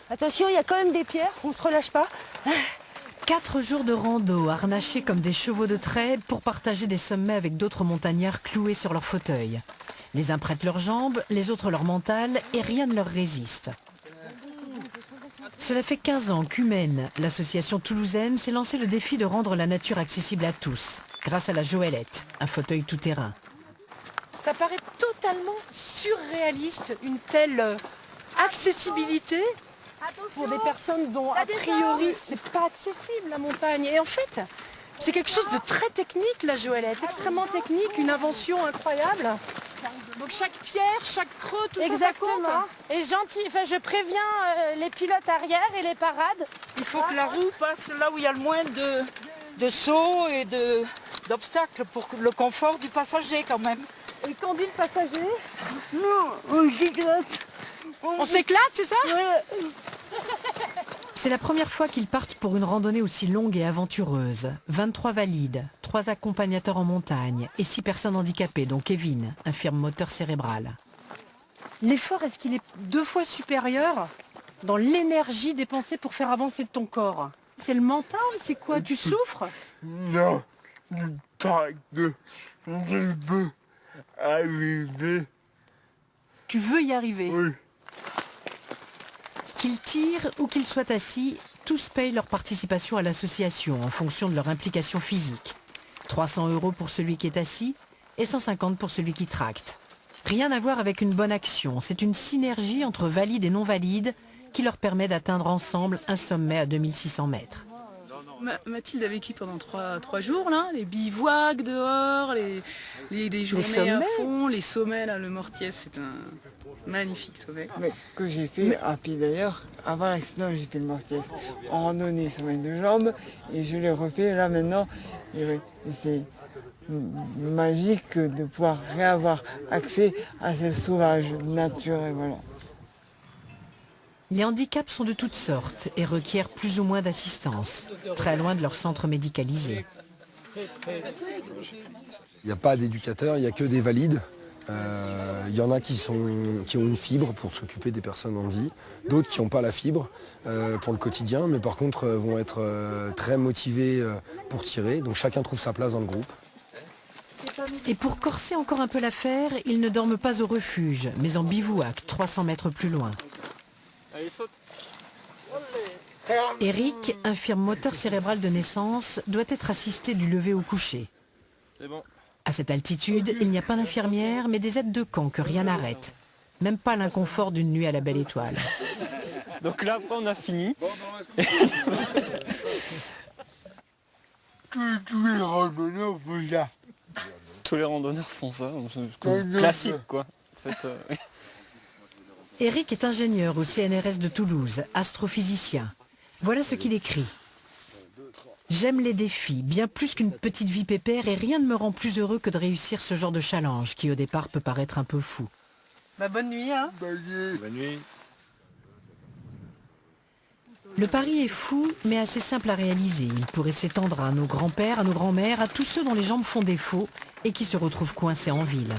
Attention, il y a quand même des pierres, on se relâche pas. 4 jours de rando, harnachés comme des chevaux de trait pour partager des sommets avec d'autres montagnards cloués sur leurs fauteuils. Les uns prêtent leurs jambes, les autres leur mental et rien ne leur résiste. Cela fait 15 ans qu'Humaine, l'association toulousaine, s'est lancé le défi de rendre la nature accessible à tous, grâce à la Joëlette, un fauteuil tout-terrain. Ça paraît totalement surréaliste, une telle accessibilité pour des personnes dont a priori c'est pas accessible la montagne. Et en fait, c'est quelque chose de très technique la Joëlette, extrêmement technique, une invention incroyable. Donc chaque pierre, chaque creux, tout Exactement. ça, ça compte. Et gentil, enfin, je préviens les pilotes arrière et les parades. Il faut que la roue passe là où il y a le moins de sauts et d'obstacles pour le confort du passager quand même. Et quand dit le passager? Non, on s'éclate. On s'éclate, c'est ça? Ouais. C'est la première fois qu'ils partent pour une randonnée aussi longue et aventureuse. 23 valides, 3 accompagnateurs en montagne et 6 personnes handicapées, dont Kevin, infirme moteur cérébral. L'effort, est-ce qu'il est 2 fois supérieur dans l'énergie dépensée pour faire avancer ton corps? C'est le mental, c'est quoi? Tu souffres? Non, pas de. Je peux arriver. Tu veux y arriver? Oui. Qu'ils tirent ou qu'ils soient assis, tous payent leur participation à l'association en fonction de leur implication physique. 300 € pour celui qui est assis et 150 pour celui qui tracte. Rien à voir avec une bonne action, c'est une synergie entre valides et non-valides qui leur permet d'atteindre ensemble un sommet à 2600 mètres. Mathilde a vécu pendant 3 jours, là, les bivouacs dehors, les journées à fond, les sommets, là, le Mortier, c'est un magnifique sommet. Mais que j'ai fait à pied d'ailleurs, avant l'accident j'ai fait le Mortier en randonnée sur mes 2 jambes et je l'ai refait là maintenant. Et, ouais, et c'est magique de pouvoir réavoir accès à cette sauvage nature et voilà. Les handicaps sont de toutes sortes et requièrent plus ou moins d'assistance, très loin de leur centre médicalisé. Il n'y a pas d'éducateurs, il n'y a que des valides. Il y en a qui ont une fibre pour s'occuper des personnes handies, d'autres qui n'ont pas la fibre pour le quotidien, mais par contre vont être très motivés pour tirer. Donc chacun trouve sa place dans le groupe. Et pour corser encore un peu l'affaire, ils ne dorment pas au refuge, mais en bivouac, 300 mètres plus loin. Allez, saute. Eric, infirme moteur cérébral de naissance, doit être assisté du lever au coucher. C'est bon. À cette altitude, il n'y a pas d'infirmière, mais des aides de camp que rien n'arrête. Même pas l'inconfort d'une nuit à la belle étoile. Donc là, après, on a fini. Tous les randonneurs font ça. Tous les randonneurs font ça, c'est classique quoi. En fait, Eric est ingénieur au CNRS de Toulouse, astrophysicien. Voilà ce qu'il écrit. J'aime les défis, bien plus qu'une petite vie pépère, et rien ne me rend plus heureux que de réussir ce genre de challenge qui au départ peut paraître un peu fou. Bah, bonne nuit, hein. bonne nuit. Le pari est fou, mais assez simple à réaliser. Il pourrait s'étendre à nos grands-pères, à nos grands-mères, à tous ceux dont les jambes font défaut et qui se retrouvent coincés en ville.